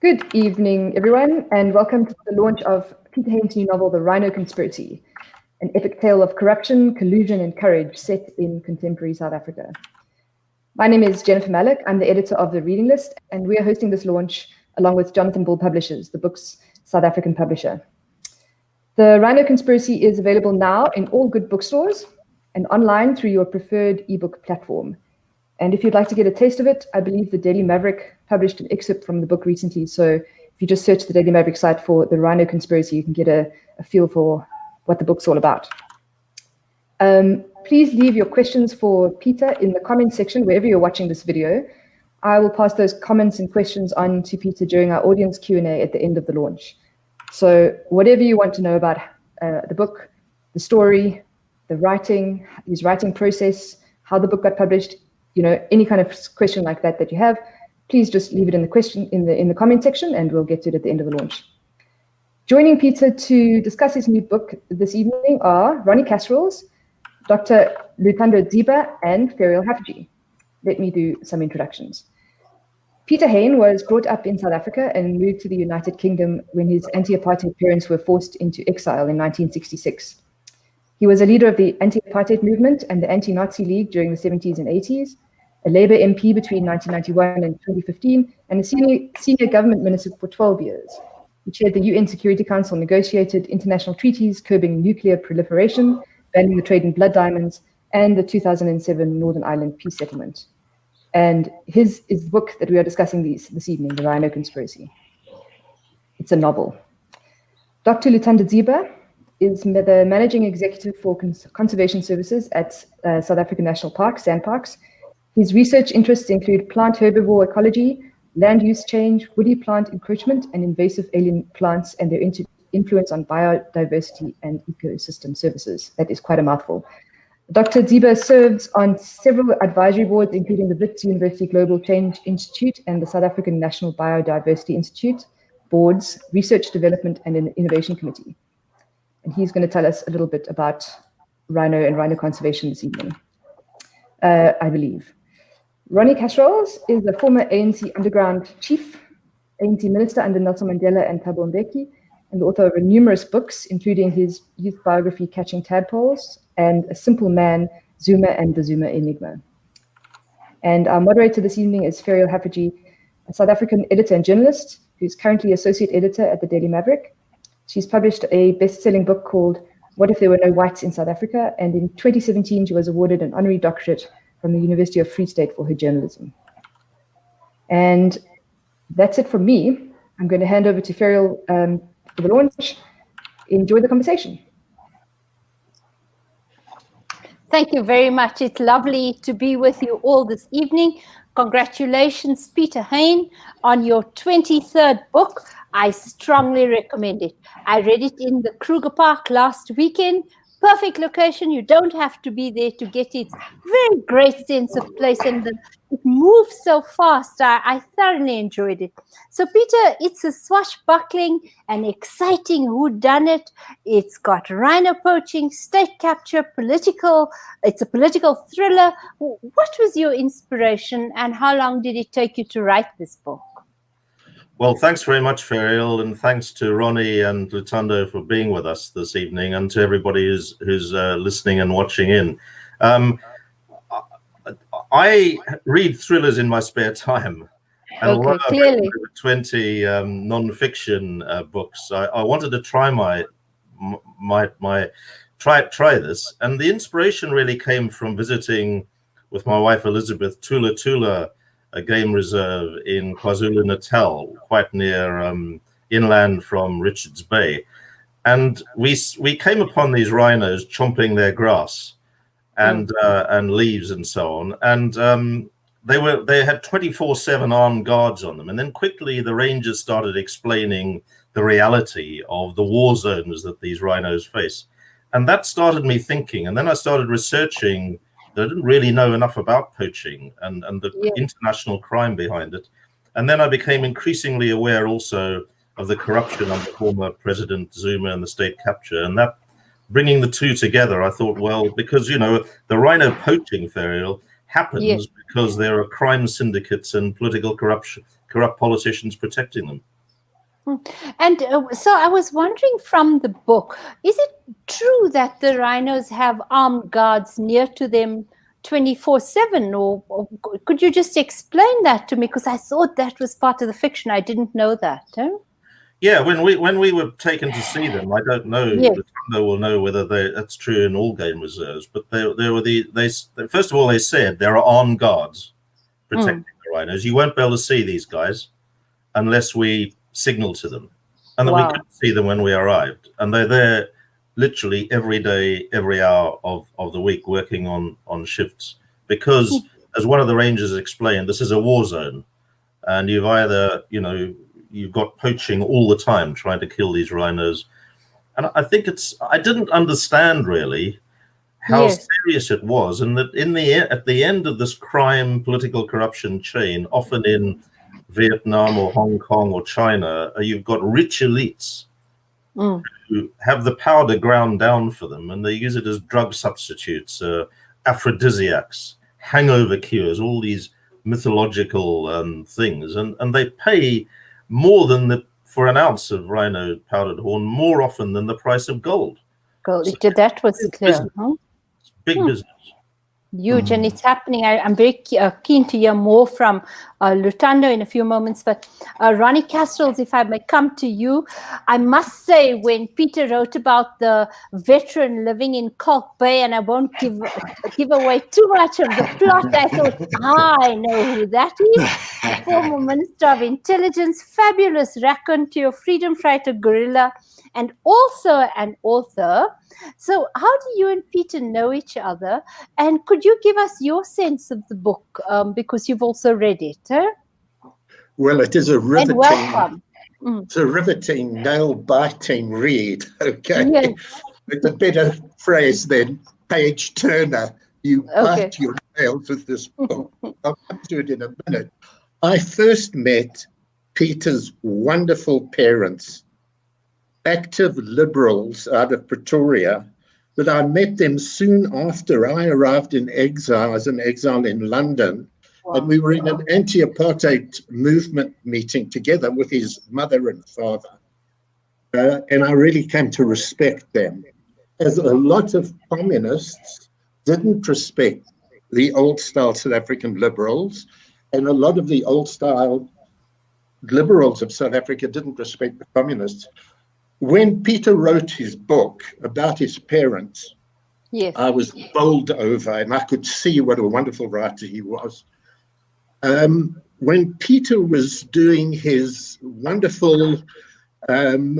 Good evening, everyone, and welcome to the launch of Peter Hain's new novel, The Rhino Conspiracy, an epic tale of corruption, collusion, and courage set in contemporary South Africa. My name is Jennifer Malik. I'm the editor of The Reading List, and we are hosting this launch along with Jonathan Bull Publishers, the book's South African publisher. The Rhino Conspiracy is available now in all good bookstores and online through your preferred ebook platform. And if you'd like to get a taste of it, I believe the Daily Maverick published an excerpt from the book recently. So if you just search the Daily Maverick site for The Rhino Conspiracy, you can get a feel for what the book's all about. Please leave your questions for Peter in the comments section wherever you're watching this video. I will pass those comments and questions on to Peter during our audience Q&A at the end of the launch. So whatever you want to know about the book, the story, the writing, his writing process, how the book got published, any kind of question like that you have, please just leave it in the comment section, and we'll get to it at the end of the launch. Joining Peter to discuss his new book this evening are Ronie Kasrils, Dr. Luthando Dziba, and Ferial Haffajee. Let me do some introductions. Peter Hain was brought up in South Africa and moved to the United Kingdom when his anti-apartheid parents were forced into exile in 1966. He was a leader of the anti-apartheid movement and the anti-Nazi League during the 70s and 80s, a Labour MP between 1991 and 2015, and a senior government minister for 12 years. He chaired the UN Security Council, negotiated international treaties curbing nuclear proliferation, banning the trade in blood diamonds, and the 2007 Northern Ireland peace settlement. And his is the book that we are discussing this evening, The Rhino Conspiracy. It's a novel. Dr. Luthando Dziba is the managing executive for conservation services at South African National Parks, SANParks. His research interests include plant herbivore ecology, land use change, woody plant encroachment, and invasive alien plants and their influence on biodiversity and ecosystem services. That is quite a mouthful. Dr. Dziba serves on several advisory boards, including the Wits University Global Change Institute and the South African National Biodiversity Institute boards, research development, and an innovation committee. And he's going to tell us a little bit about rhino and rhino conservation this evening, I believe. Ronie Castrol is a former ANC underground chief, ANC minister under Nelson Mandela and Thabo Mbeki, and the author of numerous books, including his youth biography, Catching Tadpoles, and A Simple Man, Zuma and the Zuma Enigma. And our moderator this evening is Ferial Haffajee, a South African editor and journalist who's currently associate editor at the Daily Maverick. She's published a best-selling book called What If There Were No Whites in South Africa? And in 2017, she was awarded an honorary doctorate from the University of Free State for her journalism. And that's it from me. I'm going to hand over to Ferial for the launch. Enjoy the conversation. Thank you very much. It's lovely to be with you all this evening. Congratulations, Peter Hain, on your 23rd book. I strongly recommend it. I read it in the Kruger Park last weekend. Perfect location. You don't have to be there to get it. Very great sense of place, and it moves so fast. I thoroughly enjoyed it. So, Peter, it's a swashbuckling and exciting whodunit. It's got rhino poaching, state capture, political. It's a political thriller. What was your inspiration, and how long did it take you to write this book? Well, thanks very much, Ferial, and thanks to Ronie and Luthando for being with us this evening, and to everybody who's listening and watching in. I read thrillers in my spare time, and although I've read over 20 non-fiction books, I wanted to try try this, and the inspiration really came from visiting with my wife Elizabeth Tula, a game reserve in KwaZulu-Natal, quite near inland from Richards Bay. And we came upon these rhinos chomping their grass and leaves and so on. And they had 24/7 armed guards on them. And then quickly the rangers started explaining the reality of the war zones that these rhinos face. And that started me thinking. And then I started researching. I didn't really know enough about poaching and the international crime behind it. And then I became increasingly aware also of the corruption under former President Zuma and the state capture. And that, bringing the two together, I thought, well, because, the rhino poaching, Ferial, happens because there are crime syndicates and political corrupt politicians protecting them. And so I was wondering from the book, is it true that the rhinos have armed guards near to them 24/7, or could you just explain that to me? Because I thought that was part of the fiction. I didn't know that. Huh? Yeah, when we were taken to see them, I don't know. Yes. Luthando will know whether that's true in all game reserves. But they were they first of all they said there are armed guards protecting the rhinos. You won't be able to see these guys unless we signal to them, and then we couldn't see them when we arrived. And they're there literally every day, every hour of the week, working on shifts, because as one of the rangers explained, this is a war zone, and you've either you've got poaching all the time trying to kill these rhinos. And I think I didn't understand really how serious it was, and that at the end of this crime, political corruption chain, often in Vietnam or Hong Kong or China, you've got rich elites who have the powder ground down for them, and they use it as drug substitutes, aphrodisiacs, hangover cures, all these mythological things, and they pay more than for an ounce of rhino powdered horn, more often than the price of gold. Gold. So that was clear. It's big business. Huge, and it's happening. I'm very keen to hear more from Luthando in a few moments. But Ronie Castrils, if I may come to you, I must say, when Peter wrote about the veteran living in Kalk Bay, and I won't give away too much of the plot, I thought, I know who that is. Former Minister of Intelligence, fabulous raconteur, freedom fighter, guerrilla, and also an author. So how do you and Peter know each other? And could you give us your sense of the book, because you've also read it? Huh? Well, it is a riveting, and welcome. It's a riveting, nail-biting read. Okay, yes. It's a better phrase than page turner. You bite your nails with this book. I'll come to it in a minute. I first met Peter's wonderful parents, active liberals out of Pretoria, but I met them soon after I arrived in exile, as an exile in London. And we were in an anti-apartheid movement meeting together with his mother and father. And I really came to respect them, as a lot of communists didn't respect the old-style South African liberals, and a lot of the old-style liberals of South Africa didn't respect the communists. When Peter wrote his book about his parents, I was bowled over, and I could see what a wonderful writer he was. When Peter was doing his wonderful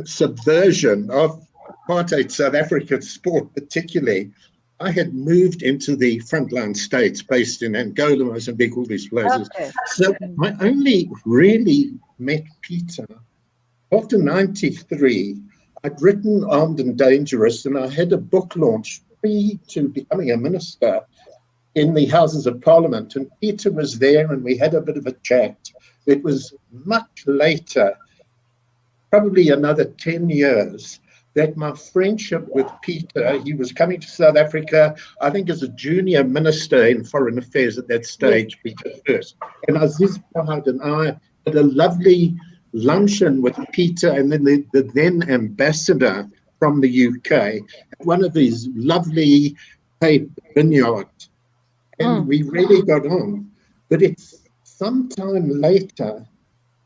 subversion of apartheid South African sport particularly, I had moved into the frontline states based in Angola, Mozambique, all these places. So I only really met Peter after 93. I'd written Armed and Dangerous, and I had a book launch pre to becoming a minister in the Houses of Parliament, and Peter was there, and we had a bit of a chat. It was much later, probably another 10 years, that my friendship with Peter, he was coming to South Africa, I think as a junior minister in foreign affairs at that stage, Peter first. And Aziz Fahad and I had a lovely luncheon with Peter and then the then ambassador from the UK at one of these lovely Cape vineyards. And we really got on. But it's sometime later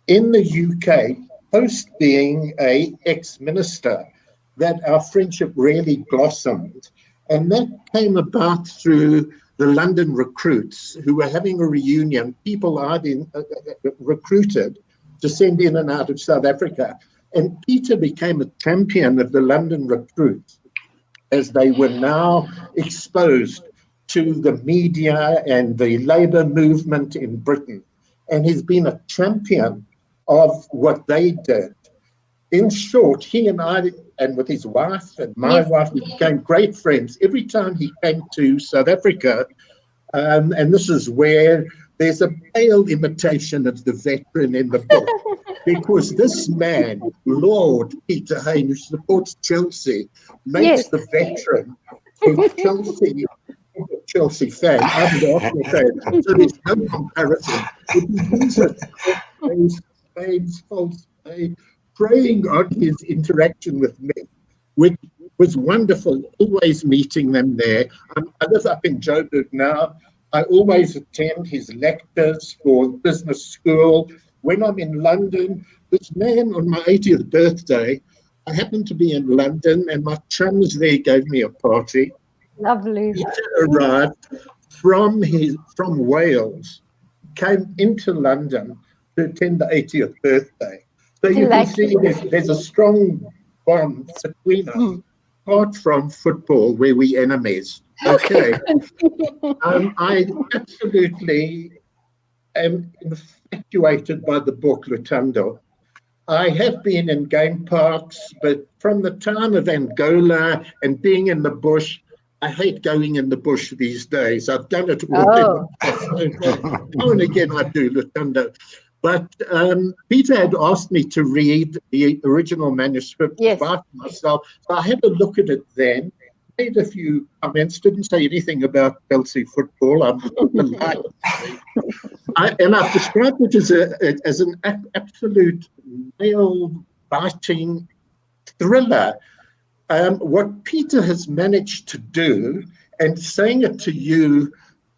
in the UK, post being an ex-minister, that our friendship really blossomed. And that came about through the London recruits who were having a reunion, people I'd recruited to send in and out of South Africa. And Peter became a champion of the London recruits as they were now exposed to the media and the labour movement in Britain. And he's been a champion of what they did. In short, he and I, and with his wife and my wife, we became great friends. Every time he came to South Africa, and this is where there's a pale imitation of the veteran in the book, because this man, Lord Peter Hain, who supports Chelsea, makes the veteran for Chelsea fan. I'm an Arsenal fan, so there's no comparison. It means it. False spade, preying on his interaction with me, which was wonderful, always meeting them there. I live up in Joburg now. I always attend his lectures for business school. When I'm in London, this man on my 80th birthday, I happened to be in London and my chums there gave me a party. Lovely. Peter arrived from Wales, came into London to attend the 80th birthday. So you can see there's a strong bond between us, apart from football, where we enemies. Okay. I absolutely am infatuated by the book Luthando. I have been in game parks, but from the time of Angola and being in the bush, I hate going in the bush these days. I've done it all. Now and again I do Luthando. But Peter had asked me to read the original manuscript by myself. So I had a look at it then, made a few comments, didn't say anything about Chelsea football. I'm not and I've described it as an absolute nail-biting thriller. What Peter has managed to do, and saying it to you,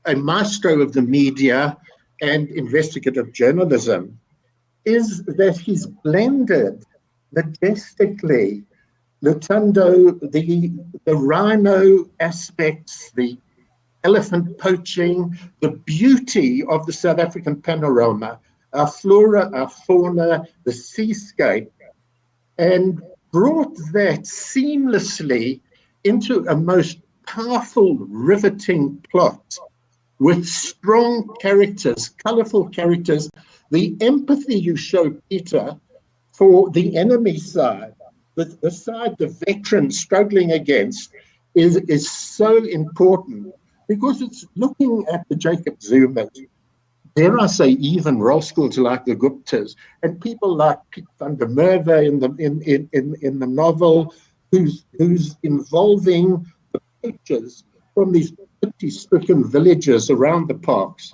a maestro of the media and investigative journalism, is that he's blended majestically Luthando, the rhino aspects, the elephant poaching, the beauty of the South African panorama, our flora, our fauna, the seascape, and brought that seamlessly into a most powerful, riveting plot with strong characters, colorful characters. The empathy you show, Peter, for the enemy side, the side the veteran struggling against, is so important, because it's looking at the Jacob Zumas, dare I say, even rascals like the Guptas, and people like Piet van der Merwe in the novel, who's involving the poachers from these stricken villages around the parks.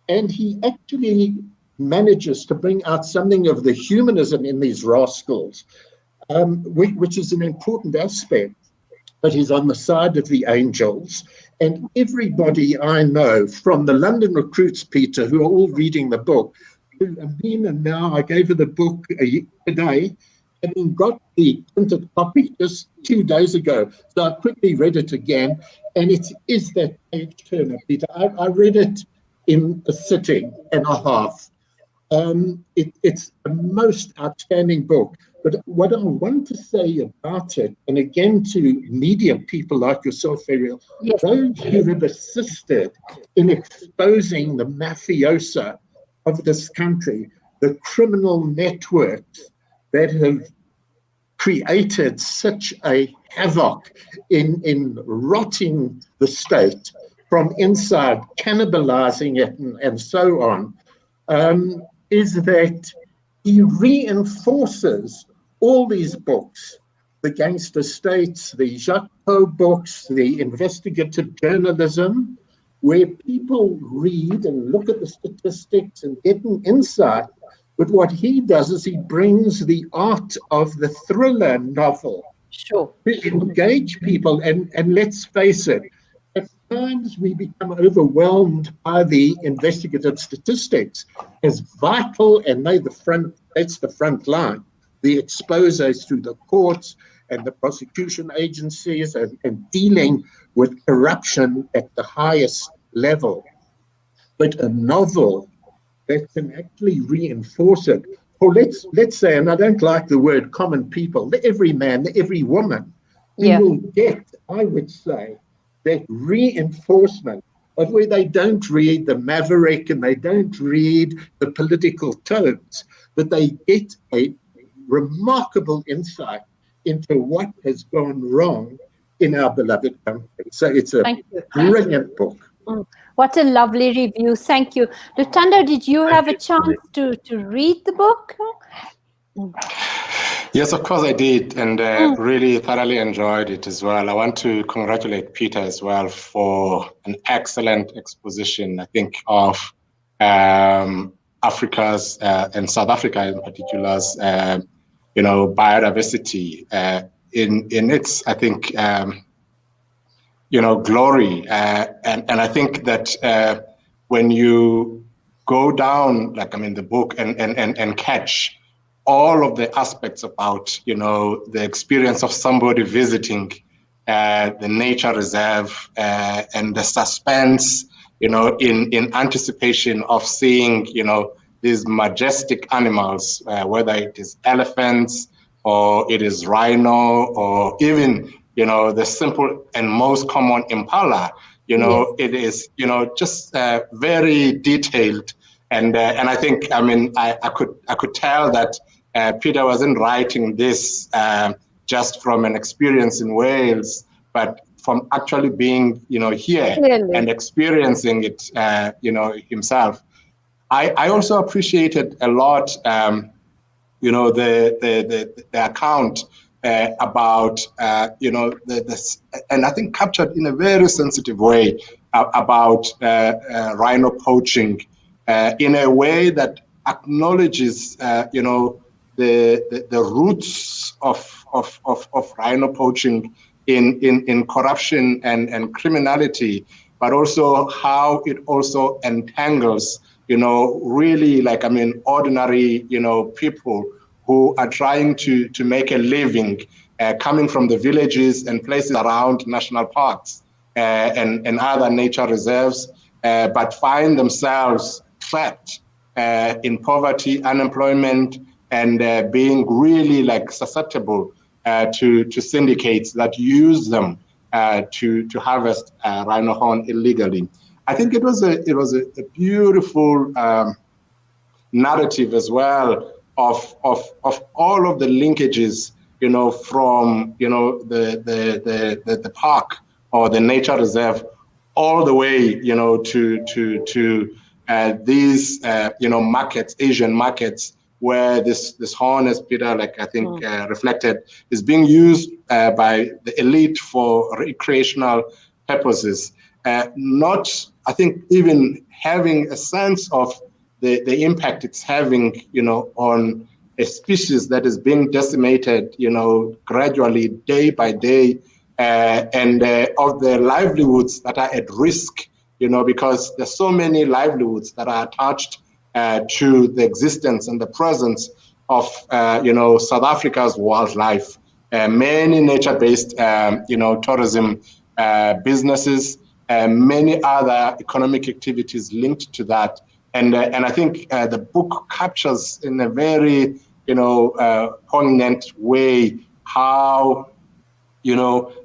And he actually manages to bring out something of the humanism in these rascals, which is an important aspect. But he's on the side of the angels. And everybody I know, from the London recruits, Peter, who are all reading the book, to Amina now, I gave her the book today, having got the printed copy just 2 days ago. So I quickly read it again, and it is that page turner, Peter. I read it in a sitting and a half. It's a most outstanding book. But what I want to say about it, and again to media people like yourself, Ferial, those who have assisted in exposing the mafiosa of this country, the criminal networks that have created such a havoc in rotting the state from inside, cannibalizing it and so on, is that he reinforces all these books, the gangster states, the Jacques Poe books, the investigative journalism, where people read and look at the statistics and get an insight. But what he does is he brings the art of the thriller novel to engage people. And let's face it, at times we become overwhelmed by the investigative statistics, as vital, and that's the front line, the exposés through the courts and the prosecution agencies and dealing with corruption at the highest level. But a novel that can actually reinforce it, or let's say, and I don't like the word common people, the every man, the every woman, who will get, I would say, that reinforcement of where they don't read the Maverick and they don't read the political tomes, but they get a remarkable insight into what has gone wrong in our beloved country. So it's a brilliant book. What a lovely review. Thank you. Luthando, did you have a chance to read the book? Yes, of course I did, and really thoroughly enjoyed it as well. I want to congratulate Peter as well for an excellent exposition, I think, of Africa's and South Africa in particular's biodiversity in its, I think, glory. And I think that when you go down, the book and catch all of the aspects about, the experience of somebody visiting the nature reserve and the suspense, in anticipation of seeing, these majestic animals, whether it is elephants or it is rhino or even, the simple and most common impala, Yes. it is, just very detailed. And I think, I could tell that Peter wasn't writing this just from an experience in Wales, but from actually being, here Clearly. and experiencing it, himself. I also appreciated a lot, the account about, and I think captured in a very sensitive way about rhino poaching in a way that acknowledges, the roots of rhino poaching in corruption and criminality, but also how it also entangles, really ordinary, people who are trying to make a living, coming from the villages and places around national parks and other nature reserves, but find themselves trapped in poverty, unemployment, and being really susceptible to syndicates that use them to harvest rhino horn illegally. I think it was a beautiful narrative as well of all of the linkages, from the park or the nature reserve all the way, to these markets, Asian markets, where this horn, as Peter reflected, is being used by the elite for recreational purposes. Not, I think, even having a sense of the impact it's having, on a species that is being decimated, gradually, day by day, and of the livelihoods that are at risk, because there's so many livelihoods that are attached to the existence and the presence of, South Africa's wildlife. Many nature-based, tourism businesses, many other economic activities linked to that. And I think the book captures in a very, poignant way how,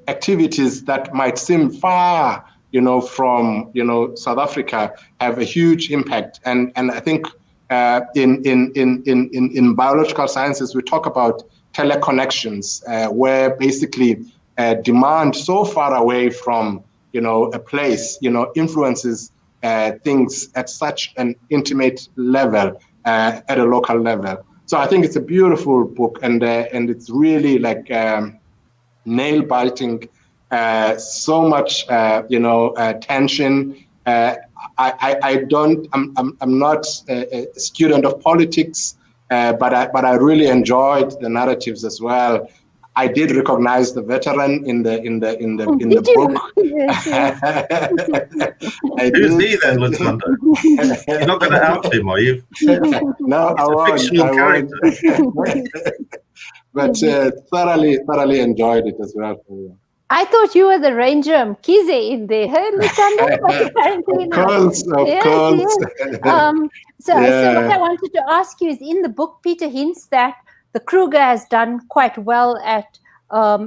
activities that might seem far, from, South Africa have a huge impact. And I think in biological sciences, we talk about teleconnections, where basically demand so far away from, a place, influences things at such an intimate level, at a local level. So I think it's a beautiful book, and it's really nail biting. So much, tension. I'm not a student of politics, but I really enjoyed the narratives as well. I did recognize the veteran in the book. Yes, yes. Who's he then, Luthando? You're not going to out him, are you? No, I won't. Fictional character. But thoroughly enjoyed it as well. I thought you were the Ranger Mkhize in there, hey, Luthando? But apparently Of not. course. Yes. So what I wanted to ask you is, in the book, Peter hints that the Kruger has done quite well at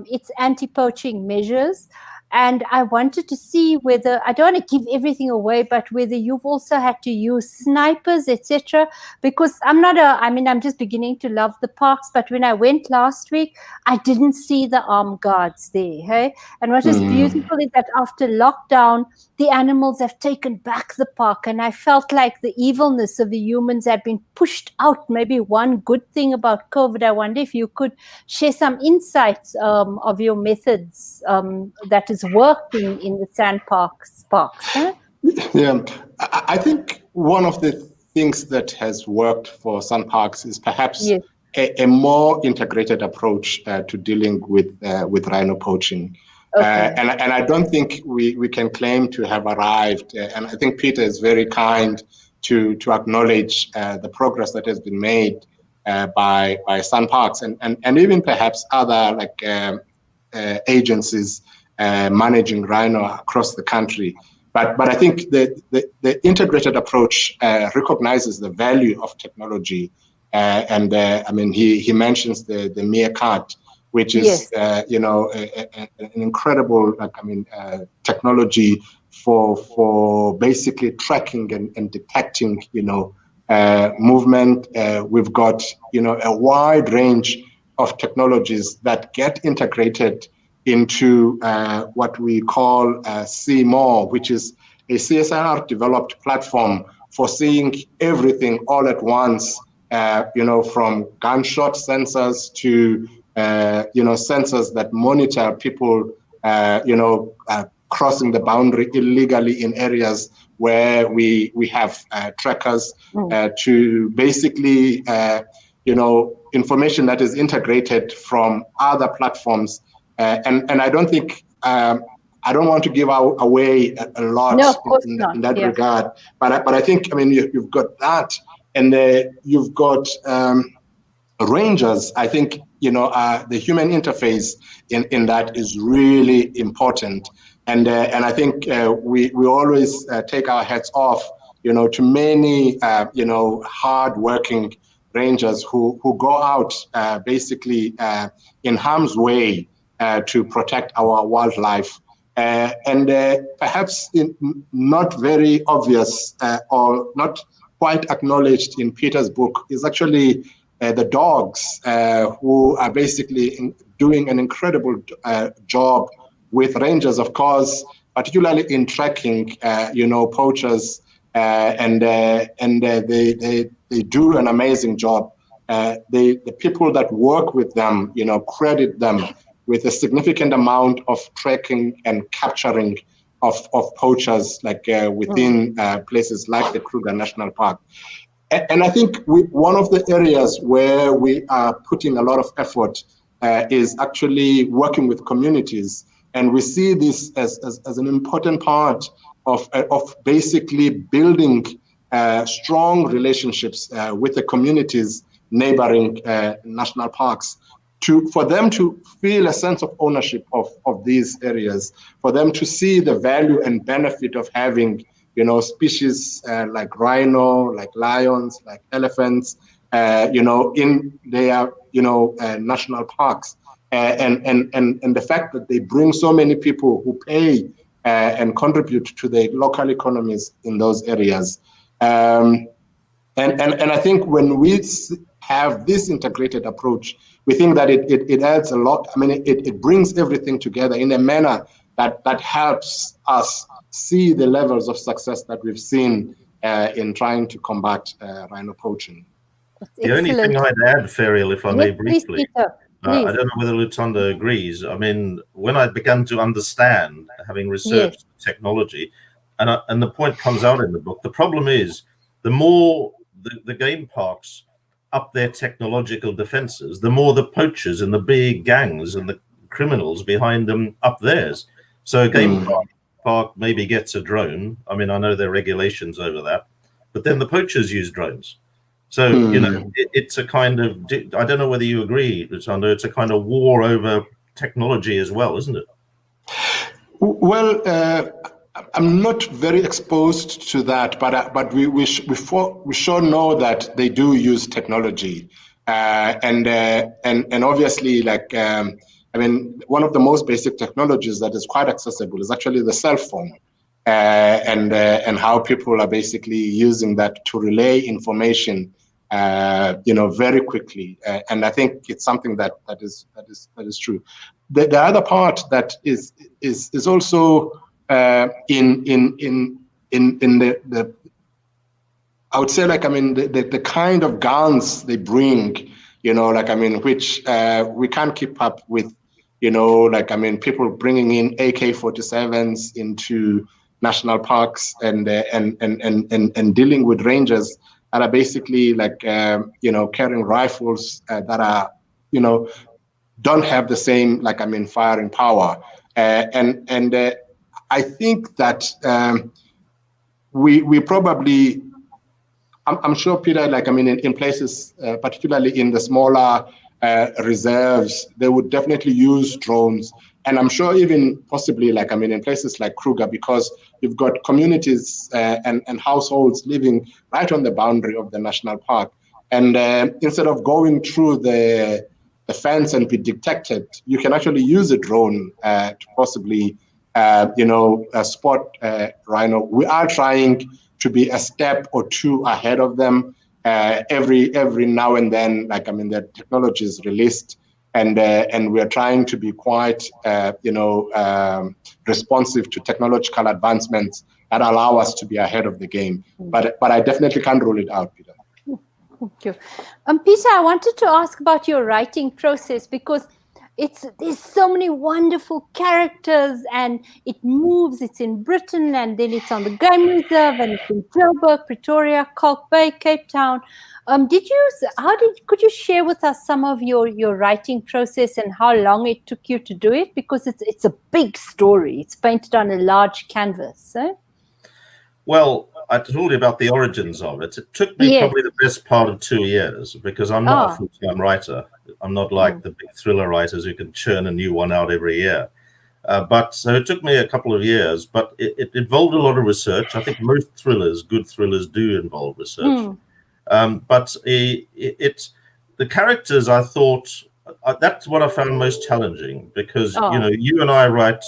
its anti-poaching measures. And I wanted to see whether, I don't want to give everything away, but whether you've also had to use snipers, etc. Because I'm just beginning to love the parks, but when I went last week, I didn't see the armed guards there. Hey? And what is beautiful is that after lockdown, the animals have taken back the park, and I felt like the evilness of the humans had been pushed out. Maybe one good thing about COVID, I wonder if you could share some insights of your methods that is working in the SANParks parks. Huh? Yeah, I think one of the things that has worked for SANParks is perhaps a more integrated approach to dealing with rhino poaching. Okay. And I don't think we can claim to have arrived. And I think Peter is very kind to acknowledge the progress that has been made by SANParks and even perhaps other agencies managing rhino across the country. But I think the integrated approach recognizes the value of technology. He mentions the meerkat, which is, yes. An incredible, technology for basically tracking and detecting, movement. We've got, a wide range of technologies that get integrated into what we call See-More, which is a CSIR-developed platform for seeing everything all at once, from gunshot sensors to sensors that monitor people, crossing the boundary illegally in areas where we have trackers, to basically, information that is integrated from other platforms. And I don't think, I don't want to give away a lot in that regard, but I think, you've got that, and you've got rangers. I think, the human interface in that is really important. And I think we always take our hats off, to many, hard-working rangers who go out basically in harm's way to protect our wildlife. And perhaps not very obvious or not quite acknowledged in Peter's book is actually the dogs who are basically doing an incredible job with rangers, of course, particularly in tracking, poachers, and they do an amazing job. The people that work with them, credit them with a significant amount of tracking and capturing of poachers, within places like the Kruger National Park. And I think one of the areas where we are putting a lot of effort is actually working with communities. And we see this as an important part of basically building strong relationships with the communities neighboring national parks, for them to feel a sense of ownership of these areas, for them to see the value and benefit of having, species like rhino, like lions, like elephants, in their, national parks. And the fact that they bring so many people who pay and contribute to the local economies in those areas. And I think when we have this integrated approach, we think that it adds a lot. It brings everything together in a manner that helps us see the levels of success that we've seen in trying to combat rhino poaching. The only thing I'd add, Ferial, if I may briefly, please. I don't know whether Luthando agrees. When I began to understand, having researched technology, and the point comes out in the book, the problem is the more the game parks up their technological defenses, the more the poachers and the big gangs and the criminals behind them up theirs. So a game park maybe gets a drone. I know there are regulations over that, but then the poachers use drones. So, it's a kind of, I don't know whether you agree, Luthando, it's a kind of war over technology as well, isn't it? Well, I'm not very exposed to that, but we sure know that they do use technology, and obviously, one of the most basic technologies that is quite accessible is actually the cell phone, and how people are basically using that to relay information, very quickly, and I think it's something that is true. The other part that is also in the I would say the kind of guns they bring, which we can't keep up with, people bringing in AK-47s into national parks and dealing with rangers that are basically like, carrying rifles that are, don't have the same, firing power. And I think that we probably, I'm sure, Peter, in places, particularly in the smaller reserves, they would definitely use drones. And I'm sure even possibly, in places like Kruger, because you've got communities and households living right on the boundary of the national park. And instead of going through the fence and be detected, you can actually use a drone to possibly, spot rhino. We are trying to be a step or two ahead of them every now and then. The technology is released, and we are trying to be quite, responsive to technological advancements that allow us to be ahead of the game. But I definitely can't rule it out, Peter. Thank you. Peter, I wanted to ask about your writing process, because there's so many wonderful characters, and it moves. It's in Britain, and then it's on the game reserve, and it's in Joburg, Pretoria, Kalk Bay, Cape Town. Could you share with us some of your writing process and how long it took you to do it? Because it's a big story. It's painted on a large canvas. Well, I told you about the origins of it. It took me probably the best part of 2 years, because I'm not a full-time writer. I'm not like the big thriller writers who can churn a new one out every year. So it took me a couple of years, but it involved a lot of research. I think most good thrillers do involve research. But the characters, I thought, that's what I found most challenging, because, you and I write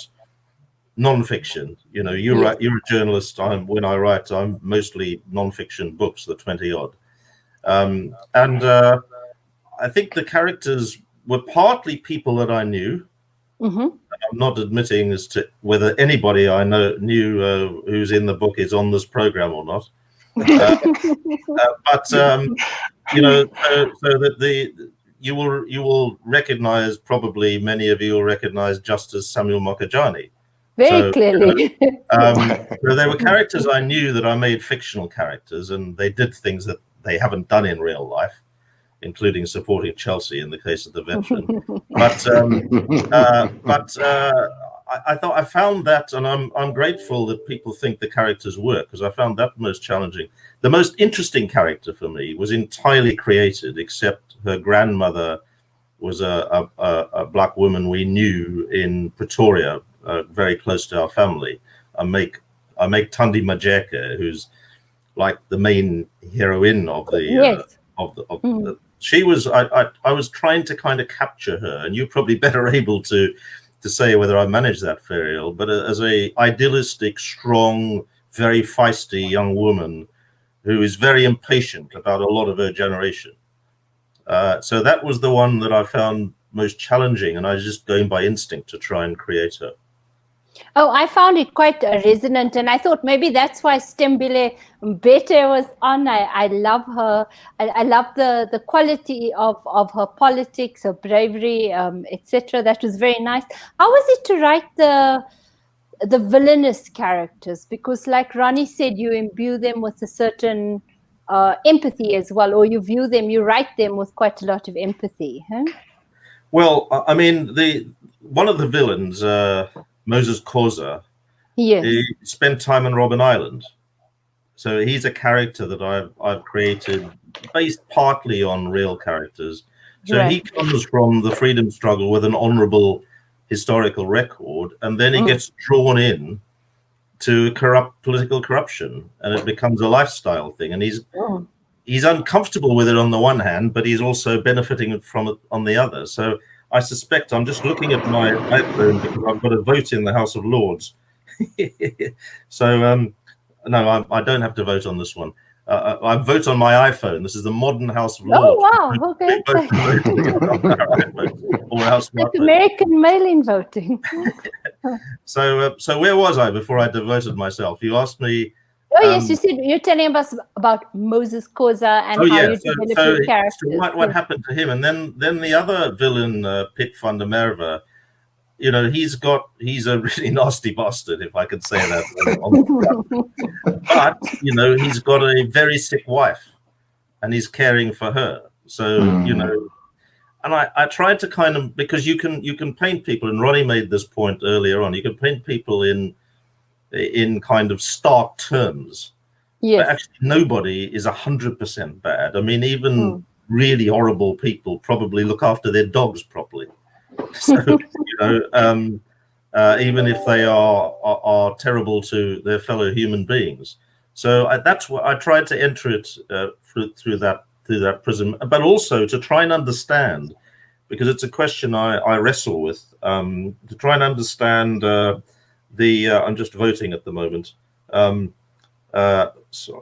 non-fiction. You're a journalist. When I write, I'm mostly non-fiction books, the 20-odd. I think the characters were partly people that I knew. I'm not admitting as to whether anybody I knew who's in the book is on this program or not. So that you will recognize, probably many of you will recognize Justice Samuel Mokajani. Very clearly. So there were characters I knew that I made fictional characters, and they did things that they haven't done in real life, including supporting Chelsea in the case of the veteran. I found that, and I'm grateful that people think the characters work, because I found that most challenging. The most interesting character for me was entirely created, except her grandmother was a black woman we knew in Pretoria, very close to our family. I make Thandi Majeke, who's like the main heroine of the she was. I was trying to kind of capture her, and you're probably better able to say whether I managed that, Ferial. But as a idealistic, strong, very feisty young woman who is very impatient about a lot of her generation. So that was the one that I found most challenging, and I was just going by instinct to try and create her. Oh, I found it quite resonant, and I thought maybe that's why Stembile Mbete was on. I love her. I love the quality of her politics, her bravery, etc. That was very nice. How was it to write the villainous characters? Because, like Ronnie said, you imbue them with a certain empathy as well, or you write them with quite a lot of empathy. Huh? Well, I mean, one of the villains. Moses Khoza, he spent time on Robben Island. So he's a character that I've created based partly on real characters. So he comes from the freedom struggle with an honorable historical record, and then he gets drawn in to political corruption, and it becomes a lifestyle thing. And he's uncomfortable with it on the one hand, but he's also benefiting from it on the other. So I suspect, I'm just looking at my iPhone because I've got a vote in the House of Lords. So, no, I don't have to vote on this one. I vote on my iPhone. This is the modern House of Lords. Oh, wow. Okay. Like American mail-in voting. So where was I before I devoted myself? You asked me. Oh, yes, you said you're telling us about Moses Khoza and how you developed your characters. So what happened to him? And then the other villain, Piet van der Merwe, he's a really nasty bastard, if I could say that. But, he's got a very sick wife. and he's caring for her. So, you know, and I tried to kind of, because you can paint people, and Ronnie made this point earlier on, you can paint people in kind of stark terms. Yes. But actually nobody is 100% bad. I mean, even really horrible people probably look after their dogs properly. So, you know, even if they are terrible to their fellow human beings. So that's what I tried to enter it through that prism, but also to try and understand, because it's a question I wrestle with, to try and understand I'm just voting at the moment.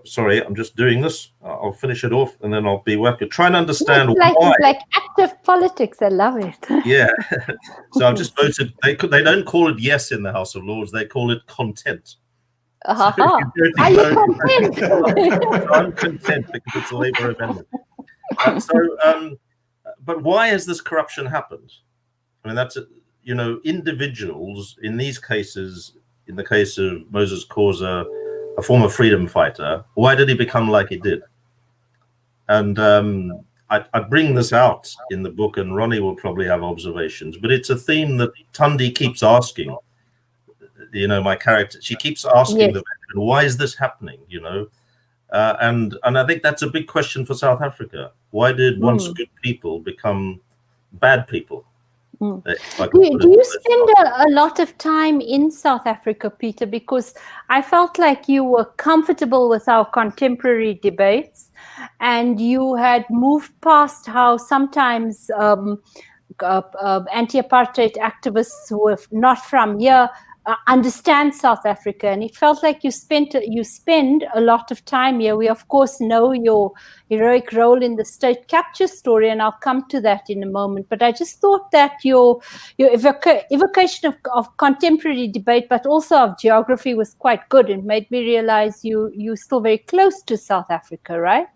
Sorry, I'm just doing this. I'll finish it off and then I'll be working. Try and understand why. It's like active politics. I love it. Yeah. So I've just voted. They don't call it yes in the House of Lords. They call it content. So are you content? I'm content because it's a Labour amendment. But why has this corruption happened? I mean, that's, you know, individuals in these cases, in the case of Moses Khoza, a former freedom fighter, why did he become like he did? And I bring this out in the book, and Ronnie will probably have observations, but it's a theme that Tundi keeps asking. You know, my character, she keeps asking the veteran, why is this happening? You know, and I think that's a big question for South Africa. Why did once good people become bad people? Do you spend a lot of time in South Africa, Peter? Because I felt like you were comfortable with our contemporary debates, and you had moved past how sometimes anti-apartheid activists who are not from here understand South Africa, and it felt like you spend a lot of time here. We of course know your heroic role in the state capture story, and I'll come to that in a moment. But I just thought that your evocation of contemporary debate, but also of geography, was quite good, and made me realize you're still very close to South Africa, right?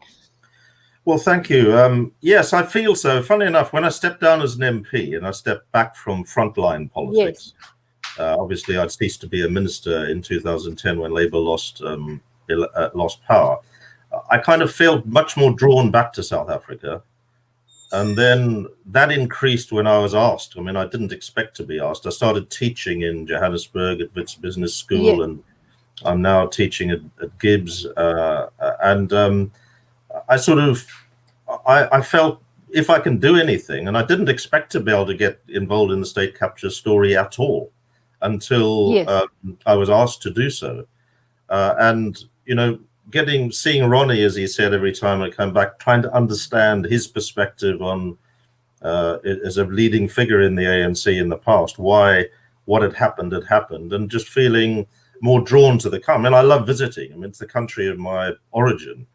Well, thank you. Yes, I feel so. Funny enough, when I stepped down as an MP and I stepped back from frontline politics. Yes. Obviously, I'd ceased to be a minister in 2010 when Labour lost power. I kind of felt much more drawn back to South Africa. And then that increased when I was asked. I mean, I didn't expect to be asked. I started teaching in Johannesburg at Wits Business School, and I'm now teaching at Gibbs. I felt if I can do anything, and I didn't expect to be able to get involved in the state capture story at all until I was asked to do so. And, you know, seeing Ronnie, as he said, every time I come back, trying to understand his perspective on, as a leading figure in the ANC in the past, why what had happened, and just feeling more drawn to the country. I mean, I love visiting. I mean, it's the country of my origin.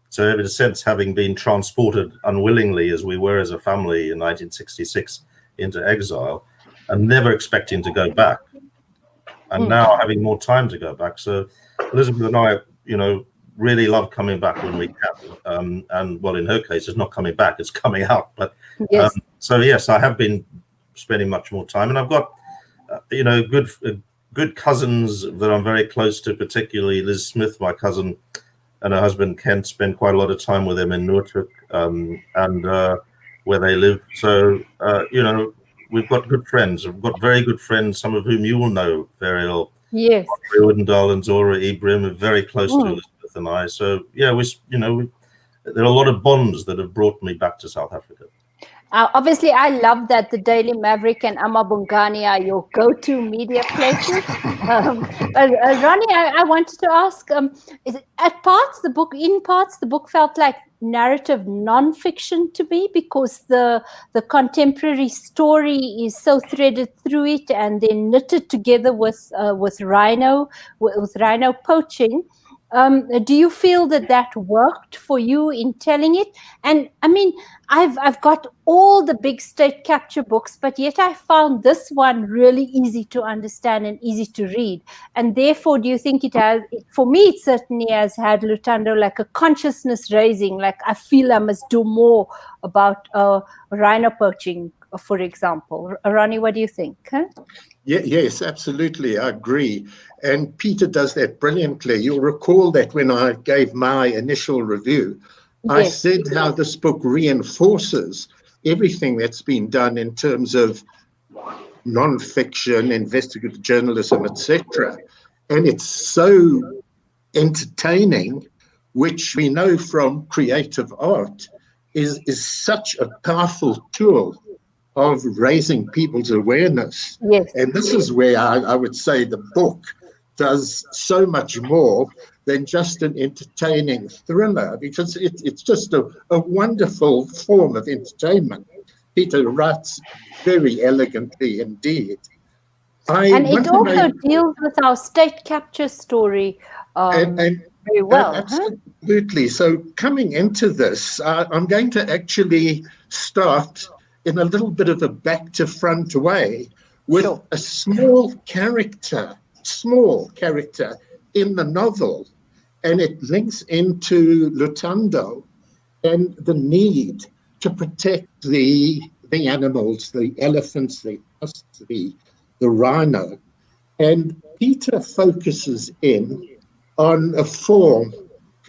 So in a sense, having been transported unwillingly, as we were as a family in 1966, into exile, and never expecting to go back, and now having more time to go back. So Elizabeth and I, you know, really love coming back when we can. And well, in her case, it's not coming back, it's coming out. But so yes, I have been spending much more time, and I've got, you know, good cousins that I'm very close to, particularly Liz Smith, my cousin, and her husband Kent, spend quite a lot of time with them in Noordhoek, and where they live. So, you know, we've got good friends. We've got very good friends, some of whom you will know, Ferial. Yes. Oudendal and Zora Ibrahim are very close to Elizabeth and I. So, yeah, there are a lot of bonds that have brought me back to South Africa. Obviously, I love that the Daily Maverick and Amabungani are your go-to media places. Ronnie, I wanted to ask, in parts the book felt like narrative non-fiction to me, because the contemporary story is so threaded through it and then knitted together with Rhino poaching. Do you feel that worked for you in telling it? And I mean, I've got all the big state capture books, but yet I found this one really easy to understand and easy to read. And therefore, do you think it has, for me, it certainly has had, Luthando, like a consciousness raising, like I feel I must do more about rhino poaching, for example. Ronnie, what do you think? Huh? Yes, absolutely. I agree. And Peter does that brilliantly. You'll recall that when I gave my initial review, I said how this book reinforces everything that's been done in terms of non-fiction, investigative journalism, etc. And it's so entertaining, which we know from creative art is such a powerful tool of raising people's awareness. Yes. And this is where I would say the book does so much more than just an entertaining thriller, because it's just a wonderful form of entertainment. Peter writes very elegantly indeed. And it also deals with our state capture story very well. Absolutely. Huh? So coming into this, I'm going to actually start in a little bit of a back to front way with a small character in the novel, and it links into Luthando and the need to protect the animals, the elephants, the rhino. And Peter focuses in on a form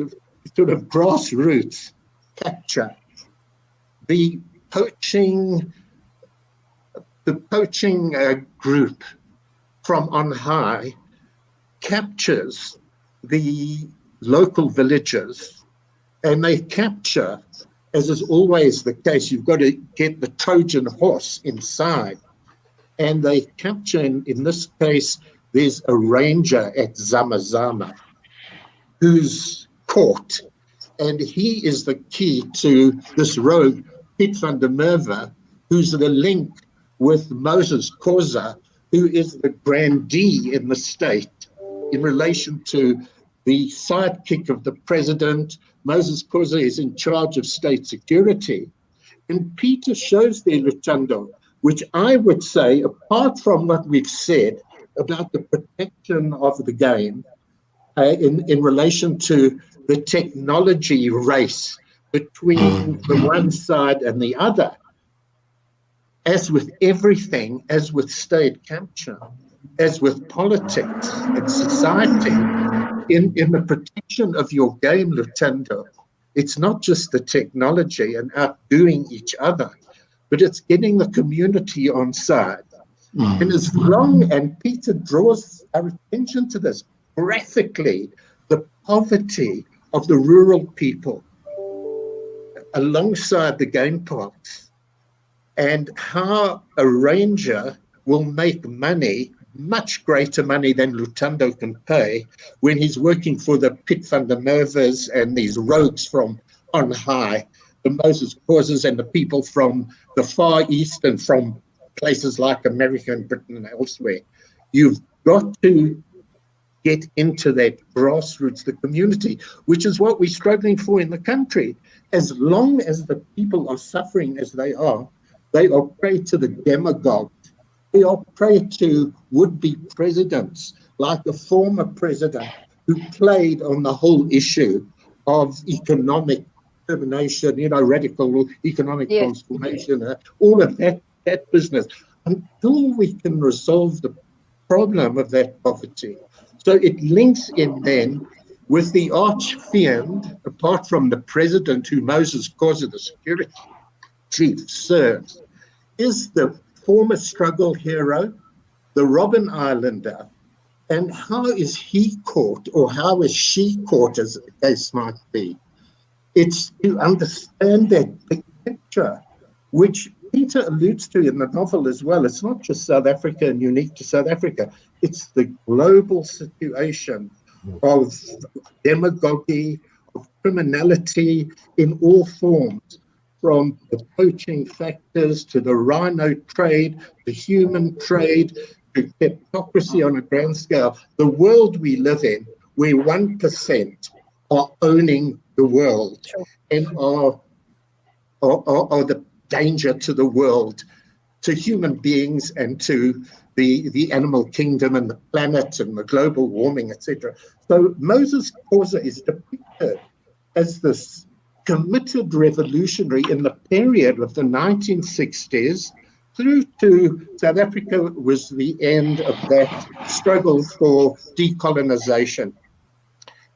of sort of grassroots capture. The poaching group from on high captures the local villagers, and they capture, as is always the case, you've got to get the Trojan horse inside, and they capture, in this case, there's a ranger at Zamazama who's caught, and he is the key to this rogue, Piet van der Merwe, who's the link with Moses Khoza, who is the grandee in the state in relation to the sidekick of the president. Moses Khoza is in charge of state security. And Peter shows there, Luthando, which I would say, apart from what we've said about the protection of the game, in relation to the technology race between the one side and the other, as with everything, as with state capture, as with politics and society, in the protection of your game, Luthando, it's not just the technology and outdoing each other, but it's getting the community on side. And as long, and Peter draws our attention to this graphically, the poverty of the rural people alongside the game parks, and how a ranger will make money, much greater money than Luthando can pay, when he's working for the Piet van der Merwe's and these rogues from on high, the Moses Khozas and the people from the Far East and from places like America and Britain and elsewhere. You've got to get into that grassroots, the community, which is what we're struggling for in the country. As long as the people are suffering as they are prey to the demagogues. They are prey to would-be presidents, like the former president who played on the whole issue of economic determination, radical economic transformation, all of that business, until we can resolve the problem of that poverty. So it links in then with the arch-fiend, apart from the president who Moses Khoza, the security chief, serves, is the former struggle hero, the Robben Islander. And how is he caught, or how is she caught, as the case might be? It's to understand that big picture, which Peter alludes to in the novel as well. It's not just South Africa and unique to South Africa. It's the global situation of demagogy, of criminality in all forms, from the poaching factors to the rhino trade, the human trade, to kleptocracy on a grand scale. The world we live in, where 1% are owning the world and are the danger to the world, to human beings and to the animal kingdom and the planet and the global warming, etc. So Moses Khoza is depicted as this committed revolutionary in the period of the 1960s through to South Africa was the end of that struggle for decolonization.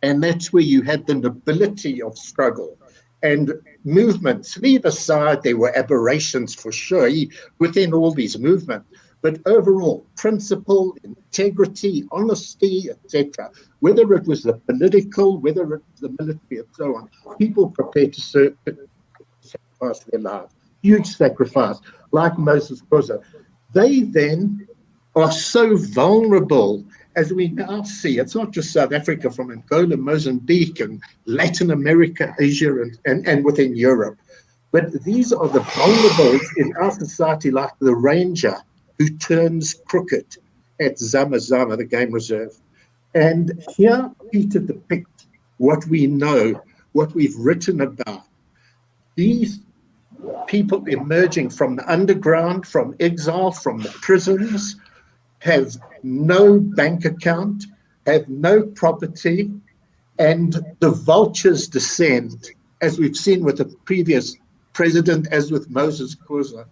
And that's where you had the nobility of struggle and movements. Leave aside, there were aberrations for sure within all these movements, but overall, principle, integrity, honesty, etc., whether it was the political, whether it was the military, and so on, people prepared to sacrifice their lives. Huge sacrifice, like Moses Xhosa. They then are so vulnerable, as we now see. It's not just South Africa, from Angola, Mozambique, and Latin America, Asia, and within Europe. But these are the vulnerables in our society, like the ranger who turns crooked at Zama Zama, the game reserve. And here Peter depicts what we know, what we've written about. These people emerging from the underground, from exile, from the prisons, have no bank account, have no property, and the vultures descend, as we've seen with the previous president, as with Moses Xhosa,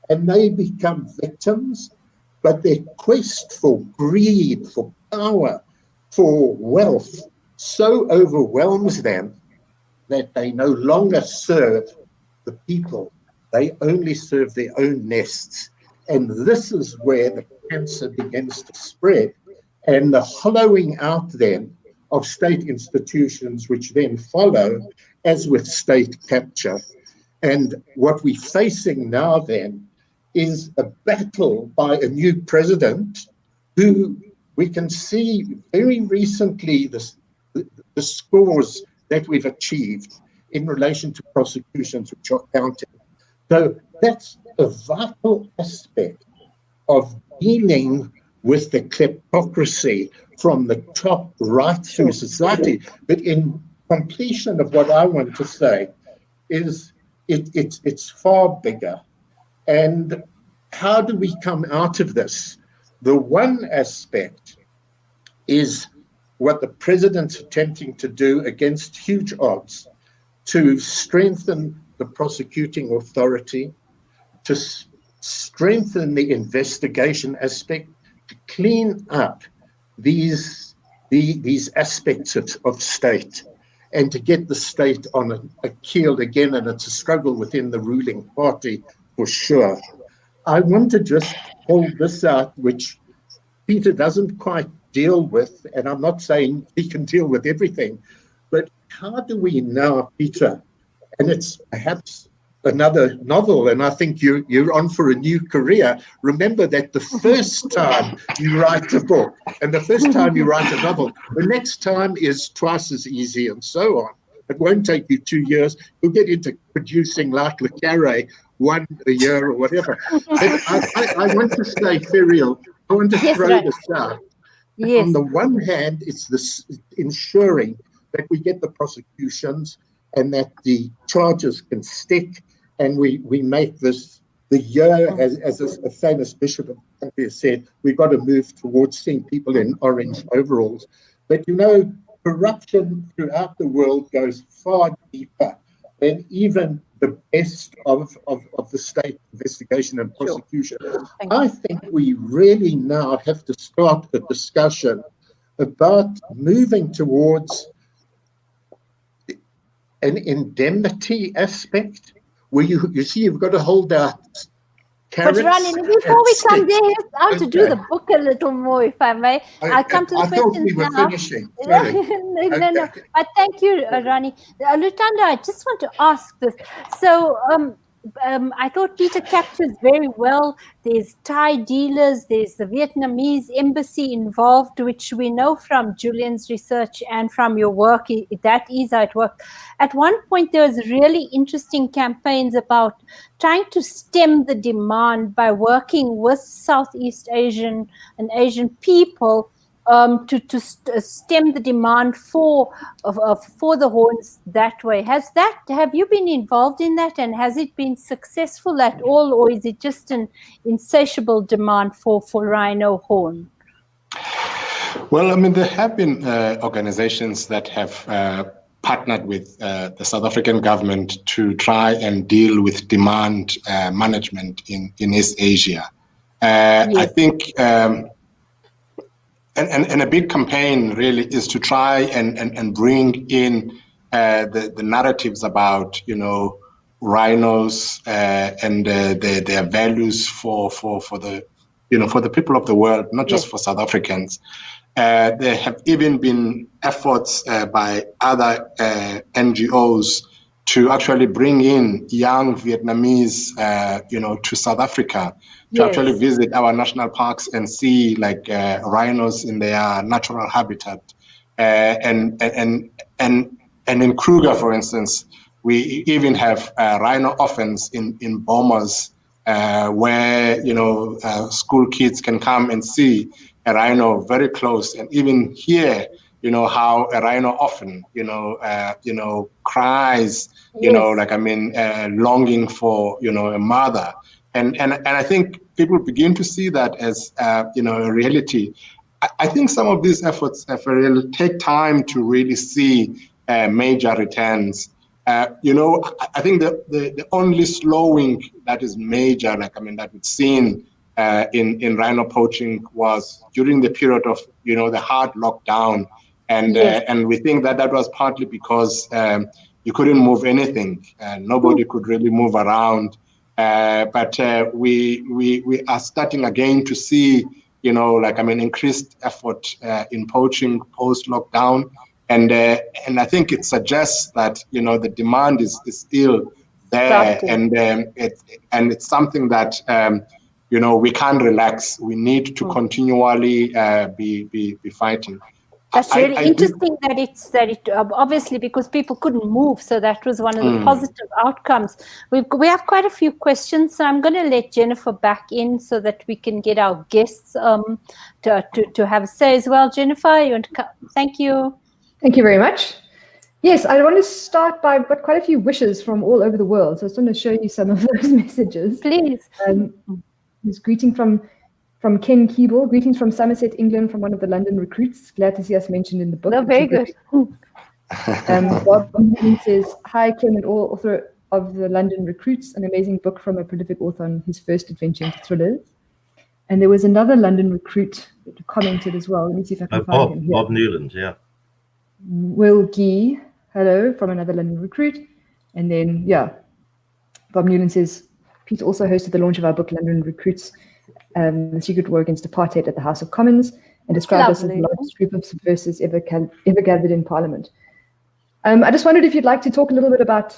and they become victims, but their quest for greed, for power, for wealth, so overwhelms them that they no longer serve the people. They only serve their own nests. And this is where the cancer begins to spread, and the hollowing out then of state institutions, which then follow, as with state capture. And what we're facing now then is a battle by a new president who we can see very recently the scores that we've achieved in relation to prosecutions which are counted. So that's a vital aspect of dealing with the kleptocracy from the top right through society. But in completion of what I want to say is it's far bigger. And how do we come out of this? The one aspect is what the president's attempting to do against huge odds, to strengthen the prosecuting authority, to strengthen the investigation aspect, to clean up these aspects of state, and to get the state on a keel again. And it's a struggle within the ruling party for sure. I want to just hold this out, which Peter doesn't quite deal with, and I'm not saying he can deal with everything, but how do we now, Peter, and it's perhaps another novel, and I think you're on for a new career. Remember that the first time you write a book and the first time you write a novel, the next time is twice as easy, and so on. It won't take you 2 years. You'll get into producing like Le Carré, 1 a year or whatever. But I want to say, Ferial, I want to throw this out. Yes. On the one hand, it's this ensuring that we get the prosecutions and that the charges can stick, and we make this the year, as a famous bishop of the country has said, we've got to move towards seeing people in orange overalls. But you know, corruption throughout the world goes far deeper than even the best of the state investigation and prosecution. Sure. I think we really now have to start a discussion about moving towards an indemnity aspect, where you see you've got to hold out carrots. But Ronnie, before we come there, I want to do the book a little more, if I may. I'll come to the questions we were now. Finishing. No. But thank you, Ronnie. Luthando, I just want to ask this. So I thought Peter captures very well. There's Thai dealers, there's the Vietnamese embassy involved, which we know from Julian's research and from your work, that is how it worked. At one point, there was really interesting campaigns about trying to stem the demand by working with Southeast Asian and Asian people to stem the demand for the horns that way. Have you been involved in that, and has it been successful at all, or is it just an insatiable demand for rhino horn? Well, I mean, there have been organizations that have partnered with the South African government to try and deal with demand management in East Asia. Yes. I think and a big campaign really is to try and bring in the narratives about, rhinos and their values for the for the people of the world, not just for South Africans. There have even been efforts by other NGOs to actually bring in young Vietnamese, to South Africa to actually visit our national parks and see like rhinos in their natural habitat. And in Kruger, for instance, we even have rhino orphans in bomas where school kids can come and see a rhino very close, and even hear how a rhino often cries, longing for a mother, and I think people begin to see that as a reality. I think some of these efforts Ferial, take time to really see major returns. I think the only slowing that is major, that we've seen in rhino poaching was during the period of the hard lockdown, and we think that was partly because you couldn't move anything, nobody could really move around, but we are starting again to see increased effort in poaching post lockdown. And I think it suggests that the demand is still there, and it's something that we can't relax. We need to continually be fighting. That's really interesting that it obviously because people couldn't move, so that was one of the positive outcomes. We have quite a few questions, so I'm going to let Jennifer back in so that we can get our guests to have a say as well. Jennifer, you want to come? Thank you. Thank you very much. Yes, I want to start by I've got quite a few wishes from all over the world, so I just want to show you some of those messages. Please. This greeting from Ken Keeble, greetings from Somerset, England, from one of the London recruits. Glad to see us mentioned in the book. Oh, very good. Bob says, hi, Ken, and all author of the London Recruits, an amazing book from a prolific author on his first adventure into thrillers. And there was another London recruit that commented as well. Let me see if I can find him here. Bob Newland, yeah. Will Gee, hello, from another London recruit. And then, Bob Newland says, Peter also hosted the launch of our book, London Recruits, The Secret War Against Apartheid at the House of Commons, and described us as the largest group of subversives ever gathered in Parliament. I just wondered if you'd like to talk a little bit about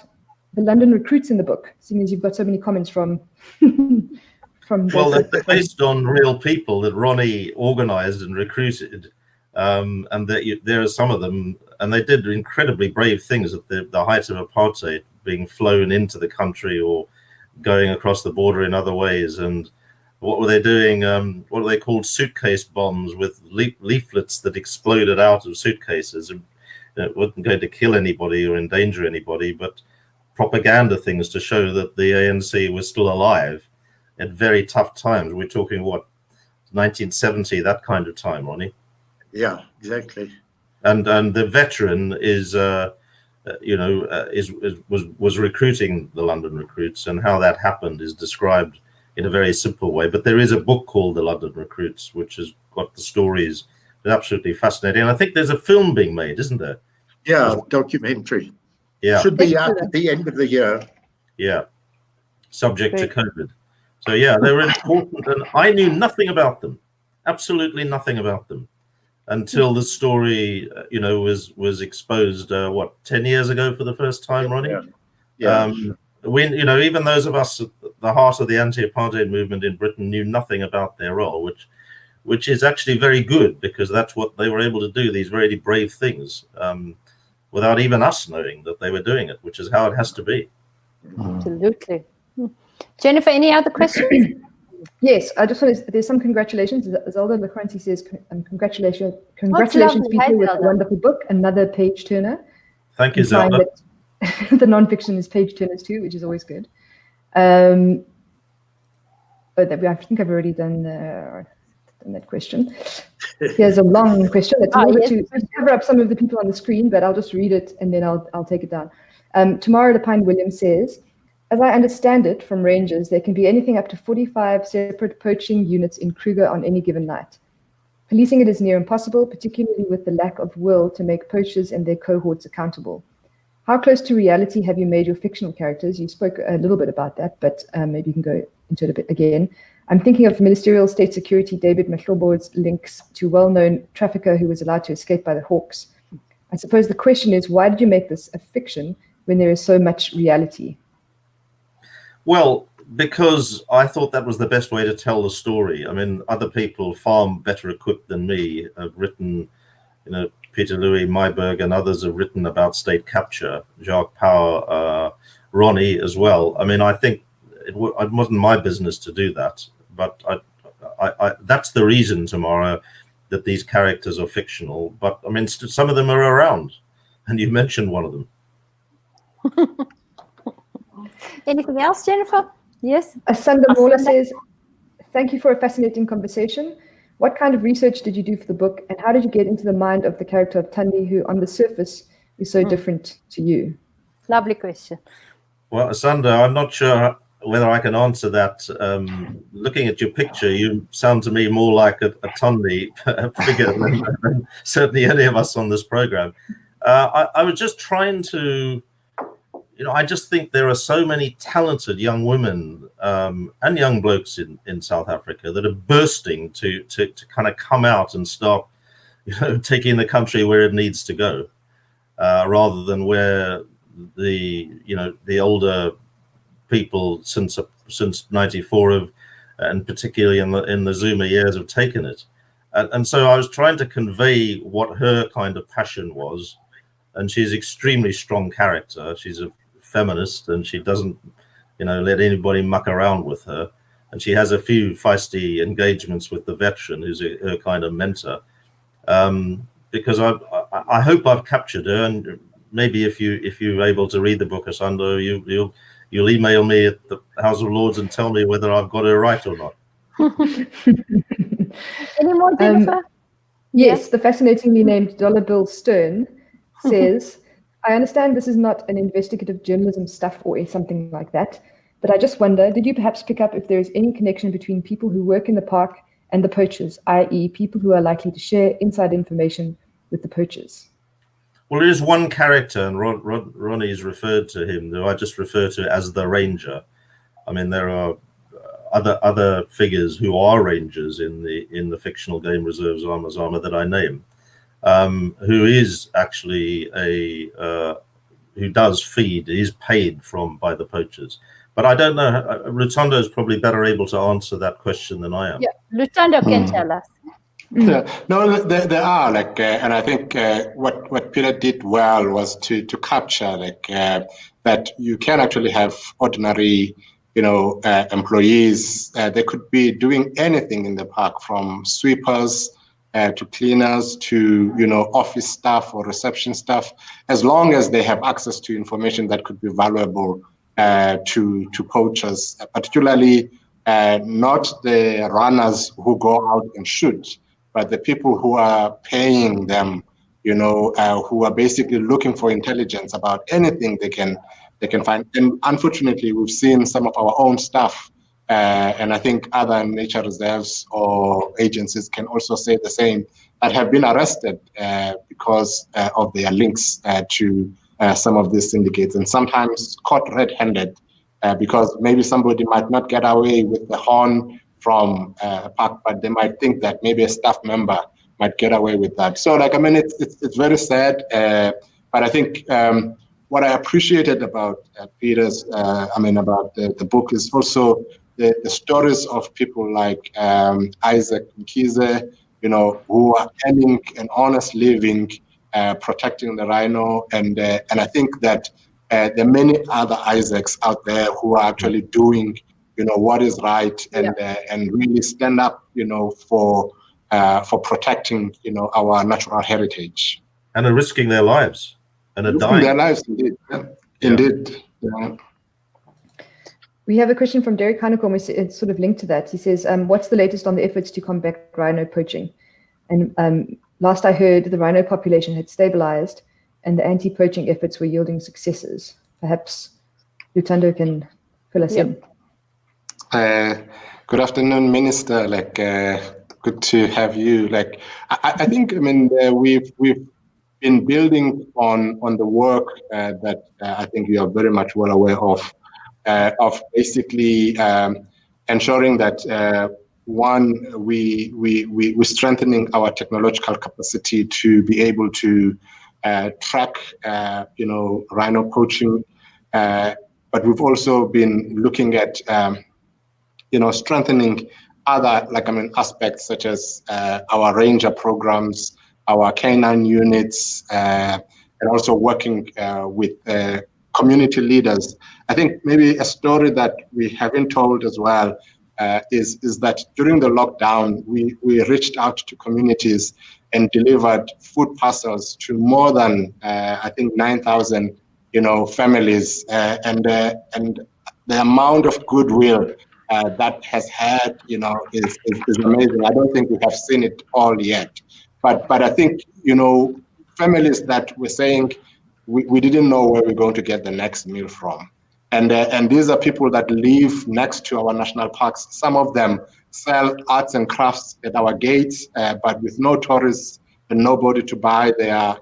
the London recruits in the book, seeing as you've got so many comments from well, they're based on real people that Ronnie organized and recruited, and there are some of them, and they did incredibly brave things at the height of apartheid, being flown into the country or going across the border in other ways. And what were they doing? What are they called? Suitcase bombs with leaflets that exploded out of suitcases. It wasn't going to kill anybody or endanger anybody, but propaganda things to show that the ANC was still alive at very tough times. We're talking, what, 1970, that kind of time, Ronnie? Yeah, exactly. And the veteran was recruiting the London recruits, and how that happened is described in a very simple way. But there is a book called The London Recruits, which has got the stories. It's absolutely fascinating. And I think there's a film being made, isn't there? Yeah, documentary. Yeah. Should be out at the end of the year. Yeah. Subject to COVID. So yeah, they were important, and I knew nothing about them. Absolutely nothing about them. Until the story, was exposed, 10 years ago for the first time, Ronnie? Yeah. Even those of us at the heart of the anti-apartheid movement in Britain knew nothing about their role, which is actually very good, because that's what they were able to do, these very brave things, without even us knowing that they were doing it, which is how it has to be. Absolutely. Jennifer, any other questions? Yes, I just want to, there's some congratulations. Zelda Lacranci says, congratulations, Peter, with a wonderful book, another page turner. Thank you, Zelda. The non-fiction is page turners too, which is always good. I think I've already done that question. Here's a long question. It's a little bit to cover up some of the people on the screen, but I'll just read it and then I'll take it down. Tamara Lepine Williams says, as I understand it from rangers, there can be anything up to 45 separate poaching units in Kruger on any given night. Policing it is near impossible, particularly with the lack of will to make poachers and their cohorts accountable. How close to reality have you made your fictional characters? You spoke a little bit about that, but maybe you can go into it a bit again. I'm thinking of Ministerial State Security David Mahlobo's links to well-known trafficker who was allowed to escape by the Hawks. I suppose the question is, why did you make this a fiction when there is so much reality? Well, because I thought that was the best way to tell the story. I mean, other people far better equipped than me have written, Peter Louis Myberg and others have written about state capture, Jacques Power, Ronnie as well. I mean, I think it wasn't my business to do that, but that's the reason tomorrow that these characters are fictional. But I mean, some of them are around, and you mentioned one of them. Anything else, Jennifer? Yes. Asanda Mola says, thank you for a fascinating conversation. What kind of research did you do for the book, and how did you get into the mind of the character of Thandi, who on the surface is so different to you? Lovely question. Well, Asanda, I'm not sure whether I can answer that. Looking at your picture, you sound to me more like a Thandi figure than certainly any of us on this program. I was just trying to, I just think there are so many talented young women and young blokes in South Africa that are bursting to kind of come out and start, taking the country where it needs to go, rather than where the older people since '94 have, and particularly in the Zuma years, have taken it. And so I was trying to convey what her kind of passion was, and she's extremely strong character. She's a feminist, and she doesn't, let anybody muck around with her. And she has a few feisty engagements with the veteran, who's her kind of mentor. Because I hope I've captured her, and maybe if you're able to read the book, Asanda, you'll email me at the House of Lords and tell me whether I've got her right or not. Any more, Jennifer? Yes, the fascinatingly named Dollar Bill Stern says, I understand this is not an investigative journalism stuff or something like that, but I just wonder, did you perhaps pick up if there is any connection between people who work in the park and the poachers, i.e. people who are likely to share inside information with the poachers? Well, there is one character, and Ronnie's referred to him, who I just refer to as the Ranger. I mean, there are other figures who are rangers in the fictional game reserves Zama that I name, who is actually who does feed, is paid by the poachers. But I don't know, Luthando is probably better able to answer that question than I am. Yeah, Luthando can tell us. Yeah, no, there are and I think what Peter did well was to capture that you can actually have ordinary, employees. They could be doing anything in the park, from sweepers to cleaners to office staff or reception staff, as long as they have access to information that could be valuable to poachers, particularly not the runners who go out and shoot, but the people who are paying them, who are basically looking for intelligence about anything they can find. And unfortunately, we've seen some of our own staff, and I think other nature reserves or agencies can also say the same, that have been arrested because of their links to some of these syndicates, and sometimes caught red-handed because maybe somebody might not get away with the horn from a park, but they might think that maybe a staff member might get away with that. So, it's very sad. But I think what I appreciated about Peter's, about the book is also the stories of people like Isaac Mkhize, who are earning an honest living, protecting the rhino, and I think that there are many other Isaacs out there who are actually doing what is right, and really stand up, for protecting, our natural heritage. And are risking their lives, and are dying. Their lives, indeed. Yeah. Indeed. Yeah. We have a question from Derek Hanekom. It's sort of linked to that. He says, what's the latest on the efforts to combat rhino poaching? And last I heard, the rhino population had stabilized and the anti-poaching efforts were yielding successes. Perhaps Luthando can fill us in. Good afternoon, Minister. Good to have you. I think we've been building on the work that I think you are very much well aware of basically ensuring that we're strengthening our technological capacity to be able to track, rhino poaching, but we've also been looking at, strengthening other, aspects such as our ranger programs, our canine units, and also working with community leaders. I think maybe a story that we haven't told as well is that during the lockdown, we reached out to communities and delivered food parcels to more than, 9,000, families, and the amount of goodwill that has had, is amazing. I don't think we have seen it all yet, but I think, families that were saying we didn't know where we're going to get the next meal from. And these are people that live next to our national parks. Some of them sell arts and crafts at our gates, but with no tourists and nobody to buy their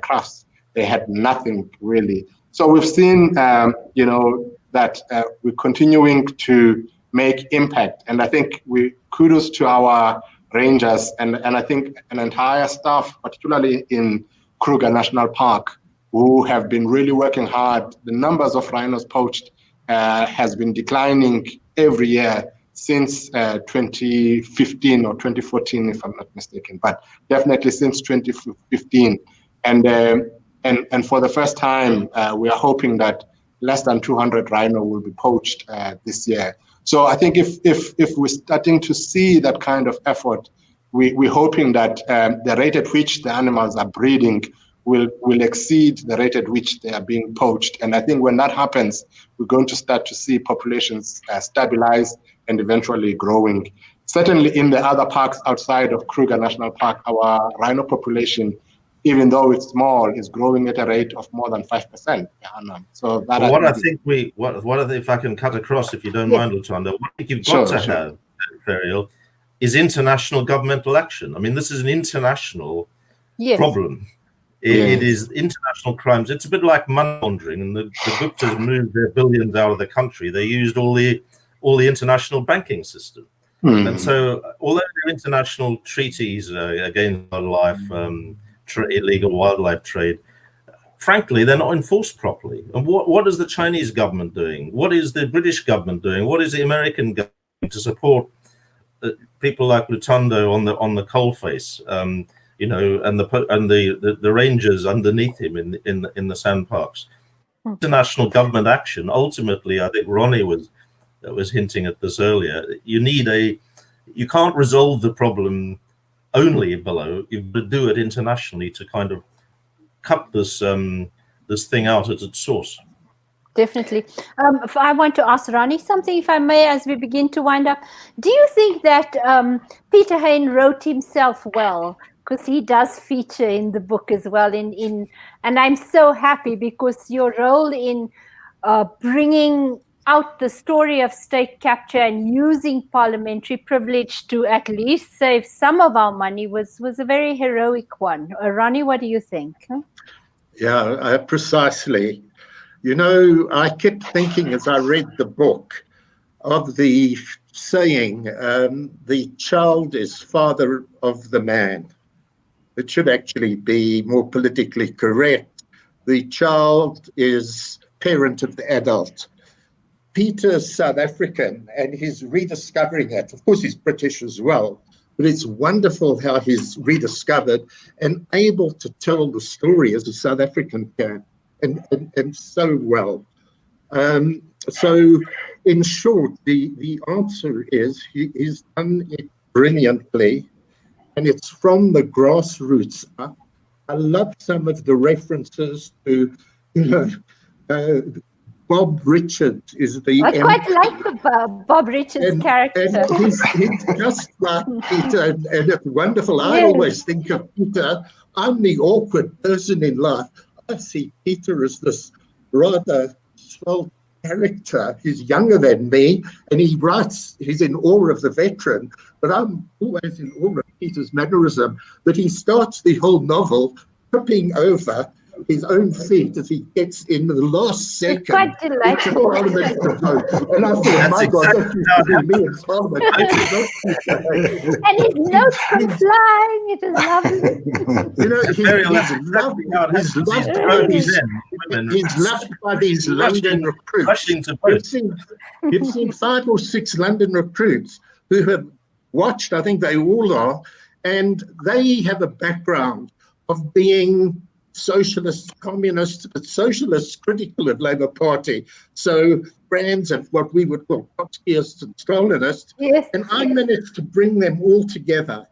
crafts. They had nothing really. So we've seen, that we're continuing to make impact. And I think kudos to our rangers and I think an entire staff, particularly in Kruger National Park, who have been really working hard. The numbers of rhinos poached has been declining every year since 2015 or 2014, if I'm not mistaken, but definitely since 2015. And for the first time, we are hoping that less than 200 rhino will be poached this year. So I think if we're starting to see that kind of effort, we're hoping that the rate at which the animals are breeding will exceed the rate at which they are being poached. And I think when that happens, we're going to start to see populations stabilize and eventually growing. Certainly in the other parks outside of Kruger National Park, our rhino population, even though it's small, is growing at a rate of more than 5%. So that if I can cut across, if you don't mind, Luthando, what I think you've got to have, Ferial, is international governmental action. I mean, this is an international problem. It is international crimes. It's a bit like money laundering, and the Guptas moved their billions out of the country. They used all the international banking system. And so, although there are international treaties against wildlife, illegal wildlife trade, frankly, they're not enforced properly. And what is the Chinese government doing? What is the British government doing? What is the American government to support people like Luthando on the coalface? And the rangers underneath him in the SANParks. International government action. Ultimately, I think Ronnie was hinting at this earlier. You can't resolve the problem only below. You've got to do it internationally to kind of cut this thing out at its source. Definitely. I want to ask Ronnie something, if I may, as we begin to wind up. Do you think that Peter Hain wrote himself well? Because he does feature in the book as well. And I'm so happy because your role in bringing out the story of state capture and using parliamentary privilege to at least save some of our money was a very heroic one. Ronnie, what do you think? Yeah, precisely. I kept thinking as I read the book of the saying, the child is father of the man. It should actually be more politically correct. The child is parent of the adult. Peter's South African and he's rediscovering it. Of course, he's British as well, but it's wonderful how he's rediscovered and able to tell the story as a South African can, and so well. So in short, the answer is he's done it brilliantly. And it's from the grassroots up. I love some of the references to, Bob Richards is the... I quite like the Bob Richards character. And he's just like Peter, and it's wonderful. I always think of Peter, I'm the awkward person in life. I see Peter as this rather swell character. He's younger than me, and he's in awe of the veteran, but I'm always in awe of Peter's mannerism, that he starts the whole novel tripping over his own feet as he gets in the last second quite delightful. into Parliament to vote. And I thought, my God, that used to be me in Parliament. And his notes come flying. It is lovely. You know, he's loved by these London recruits. You've seen 5 or 6 London recruits who have watched, I think they all are, and they have a background of being socialist, communist, but socialist critical of Labour Party. So brands of what we would call Trotskyists and Stalinists. Yes. And I managed to bring them all together.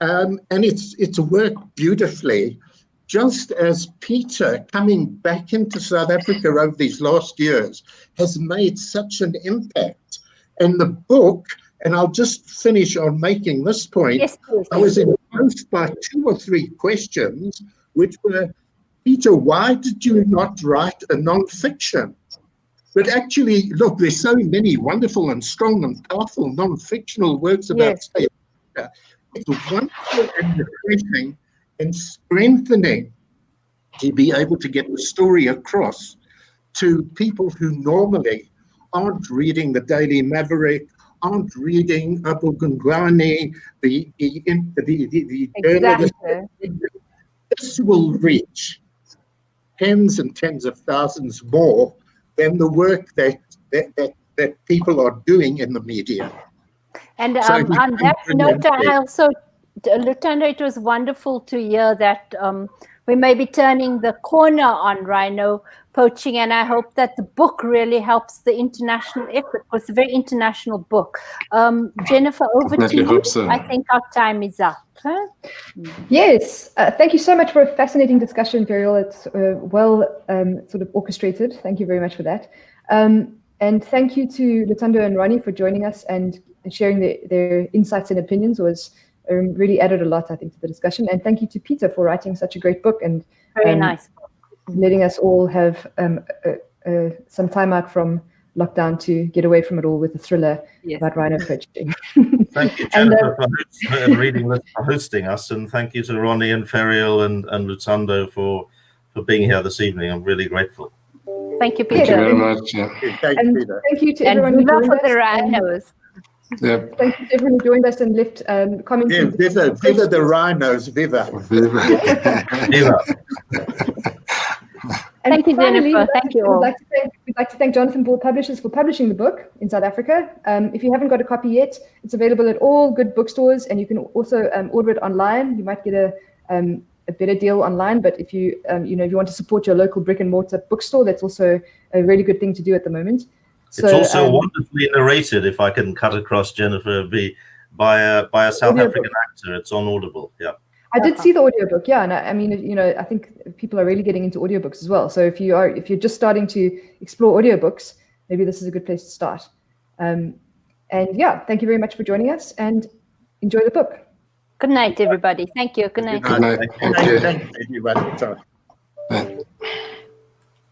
And it's worked beautifully. Just as Peter, coming back into South Africa over these last years, has made such an impact. And the book, and I'll just finish on making this point, yes, please. I was engrossed by 2 or 3 questions, which were, Peter, why did you not write a non-fiction? But actually, look, there's so many wonderful and strong and powerful non-fictional works about South Africa. It's wonderful and refreshing and strengthening to be able to get the story across to people who normally aren't reading the Daily Maverick, aren't reading Abu Ghangani, the journalists. This will reach tens and tens of thousands more than the work that people are doing in the media. And on that note, I also, Luthando, it was wonderful to hear that we may be turning the corner on rhino poaching, and I hope that the book really helps the international effort. It's a very international book. Jennifer, over to you. So. I think our time is up. Huh? Yes, thank you so much for a fascinating discussion, Ferial. It's well sort of orchestrated. Thank you very much for that. And thank you to Luthando and Ronnie for joining us and sharing their insights and opinions. Was really added a lot, I think, to the discussion. And thank you to Peter for writing such a great book and very nice, letting us all have some time out from lockdown to get away from it all with a thriller about rhino poaching. Thank you, Jennifer, for reading this, for hosting us, and thank you to Ronnie and Ferial and Luthando for being here this evening. I'm really grateful. Thank you, Peter. Thank you very much. Yeah. Thank you to everyone who joined for us. The rhinos. Yep. Thank you to everyone who joined us and left comments. Yeah, viva the rhinos, viva. Viva. And thank you, finally, Jennifer. Thank you all. We'd like to thank Jonathan Ball Publishers for publishing the book in South Africa. If you haven't got a copy yet, it's available at all good bookstores, and you can also order it online. You might get a better deal online, but if you if you want to support your local brick and mortar bookstore, that's also a really good thing to do at the moment. So, it's also wonderfully narrated, if I can cut across, Jennifer, by a South African actor. It's on Audible. Yeah. I did see the audiobook, yeah, and I mean, I think people are really getting into audiobooks as well. So if you're just starting to explore audiobooks, maybe this is a good place to start. And yeah, thank you very much for joining us, and enjoy the book. Good night, everybody. Thank you. Good night. Good night. Thank you. Thank you.